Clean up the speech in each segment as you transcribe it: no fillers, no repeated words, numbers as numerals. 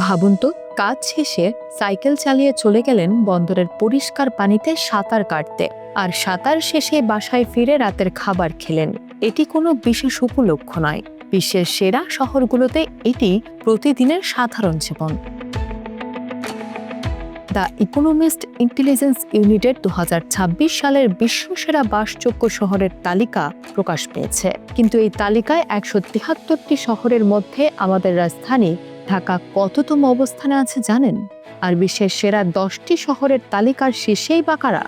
ভাবুন তো, কাজ শেষে সাইকেল চালিয়ে চলে গেলেন বন্দরের পরিষ্কার পানিতে সাঁতার কাটতে, আর সাঁতার শেষে বাসায় ফিরে রাতের খাবার খেলেন। এটি কোনো বিশেষ উপলক্ষ নয়, বিশ্বের সেরা শহরগুলোতে এটি প্রতিদিনের সাধারণ জীবন। দ্য ইকোনমিস্ট ইন্টেলিজেন্স ইউনিটের 2026 সালের বিশ্বসেরা বাসযোগ্য শহরের তালিকা প্রকাশ পেয়েছে। কিন্তু এই তালিকায় 173টি শহরের মধ্যে আমাদের রাজধানী ঢাকা কততম অবস্থানে আছে জানেন? আর বিশ্বের সেরা 10টি শহরের তালিকার শীর্ষেই বা কারা?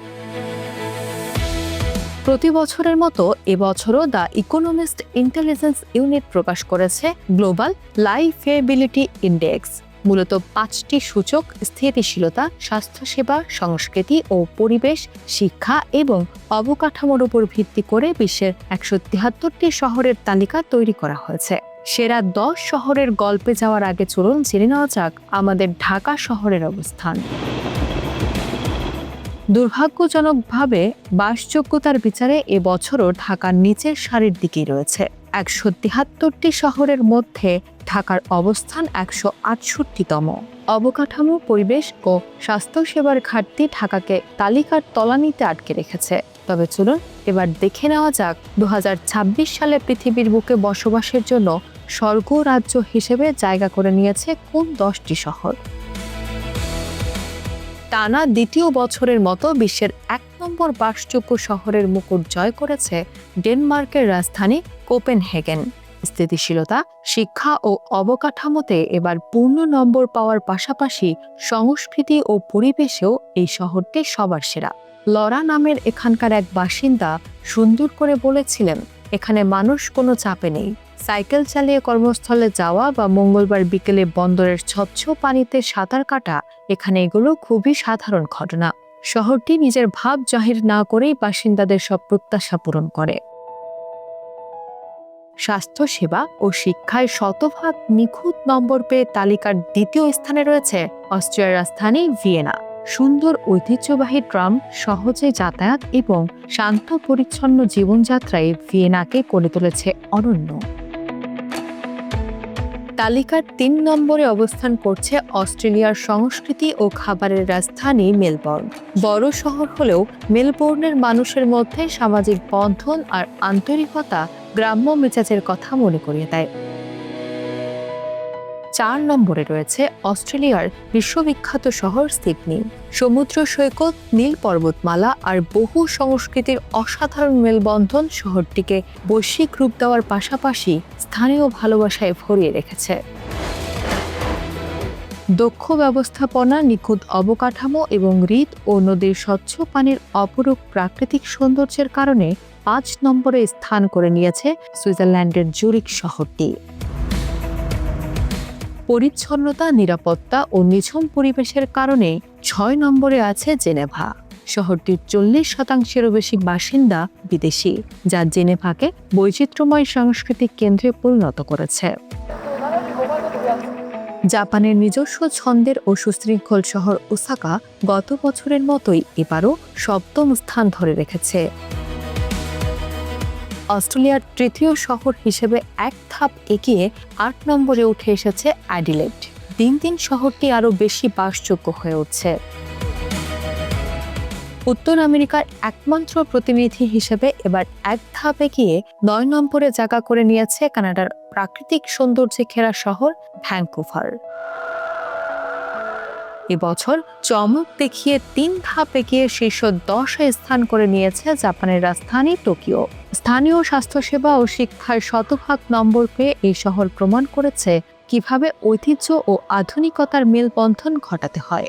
প্রতি বছরের মতো এবছরও দ্য ইকোনমিস্ট ইন্টেলিজেন্স ইউনিট প্রকাশ করেছে গ্লোবাল লাইভেবিলিটি ইন্ডেক্স। মূলত 5টি সূচক স্থিতিশীলতা, স্বাস্থ্যসেবা, সংস্কৃতি ও পরিবেশ, শিক্ষা এবং অবকাঠামোর উপর ভিত্তি করে বিশ্বের 173টি শহরের তালিকা তৈরি করা হয়েছে। সেরা 10 শহরের গল্পে যাওয়ার আগে চলুন জেনে নেওয়া যাক আমাদের ঢাকা শহরের অবস্থান। দুর্ভাগ্যজনকভাবে বাসযোগ্যতার বিচারে এবছরও ঢাকার নিচের সারির দিকেই রয়েছে। 173টি শহরের মধ্যে ঢাকার অবস্থান 168তম। অবকাঠামো, পরিবেশ ও স্বাস্থ্যসেবার ঘাটতি ঢাকাকে তালিকার তলানিতে আটকে রেখেছে। তবে চলুন এবার দেখে নেওয়া যাক 2026 সালে পৃথিবীর বুকে বসবাসের জন্য স্বর্গ রাজ্য হিসেবে জায়গা করে নিয়েছে কোন 10টি শহর। টানা দ্বিতীয় বছরের মতো বিশ্বের 1 নম্বর বাসযোগ্য শহরের মুকুট জয় করেছে ডেনমার্কের রাজধানী কোপেনহেগেন। স্থিতিশীলতা, শিক্ষা ও অবকাঠামোতে এবার পূর্ণ নম্বর পাওয়ার পাশাপাশি সংস্কৃতি ও পরিবেশেও এই শহরটি সবার সেরা। লরা নামের এখানকার এক বাসিন্দা সুন্দর করে বলেছিলেন, এখানে মানুষ কোনো চাপে নেই। সাইকেল চালিয়ে কর্মস্থলে যাওয়া বা মঙ্গলবার বিকেলে বন্দরের স্বচ্ছ পানিতে সাঁতার কাটা, এখানে এগুলো খুবই সাধারণ ঘটনা। শহরটি নিজের ভাব জাহির না করেই বাসিন্দাদের সব প্রত্যাশা পূরণ করে। স্বাস্থ্যসেবা ও শিক্ষায় শতভাগ নিখুঁত নম্বর পেয়ে তালিকার দ্বিতীয় স্থানে রয়েছে অস্ট্রিয়ার রাজধানী ভিয়েনা। সুন্দর ঐতিহ্যবাহী ট্রাম, সহজে যাতায়াত এবং শান্ত পরিচ্ছন্ন জীবনযাত্রায় ভিয়েনাকে করে তুলেছে অনন্য। তালিকার 3 নম্বরে অবস্থান করছে অস্ট্রেলিয়ার সংস্কৃতি ও খাবারের রাজধানী মেলবোর্ন। বড় শহর হলেও মেলবোর্নের মানুষের মধ্যে সামাজিক বন্ধন আর আন্তরিকতা গ্রাম্য মেজাজের কথা মনে করিয়ে দেয়। 4 নম্বরে রয়েছে অস্ট্রেলিয়ার বিশ্ববিখ্যাত শহর সিডনি। সমুদ্র সৈকত, নীল পর্বতমালা আর বহু সংস্কৃতির অসাধারণ মেলবন্ধন শহরটিকে বৈশ্বিক রূপ দেওয়ার পাশাপাশি স্থানীয় ভালোবাসায় ভরিয়ে রেখেছে। দক্ষ ব্যবস্থাপনা, নিখুঁত অবকাঠামো এবং হ্রদ ও নদীর স্বচ্ছ পানির অপরূপ প্রাকৃতিক সৌন্দর্যের কারণে 5 নম্বরে স্থান করে নিয়েছে সুইজারল্যান্ডের জুরিখ শহরটি। পরিচ্ছন্নতা, নিরাপত্তা ও নিঝুম পরিবেশের কারণে 6 নম্বরে আছে জেনেভা। শহরটির 40%-এরও বেশি বাসিন্দা বিদেশি, যা জেনেভাকে বৈচিত্র্যময় সাংস্কৃতিক কেন্দ্রে পরিণত করেছে। জাপানের নিজস্ব ছন্দের ও সুশৃঙ্খল শহর ওসাকা গত বছরের মতোই এবারও 7ম স্থান ধরে রেখেছে। অস্ট্রেলিয়ার তৃতীয় শহর হিসেবে এক ধাপ এগিয়ে 8 নম্বরে উঠে এসেছে অ্যাডিলেড। দিন দিন শহরটি আরও বেশি বাসযোগ্য হয়ে উঠছে। উত্তর আমেরিকার একমাত্র প্রতিনিধি হিসেবে এবার এক ধাপ এগিয়ে 9 নম্বরে জায়গা করে নিয়েছে কানাডার প্রাকৃতিক সৌন্দর্যে ঘেরা শহর ভ্যাঙ্কুভার। এবছর চমক দেখিয়ে 3 ধাপ এগিয়ে শীর্ষ 10-এ স্থান করে নিয়েছে জাপানের রাজধানী টোকিও। স্থানীয় স্বাস্থ্যসেবা ও শিক্ষার শতভাগ নম্বর পেয়ে এই শহর প্রমাণ করেছে কিভাবে ঐতিহ্য ও আধুনিকতার মেলবন্ধন ঘটাতে হয়।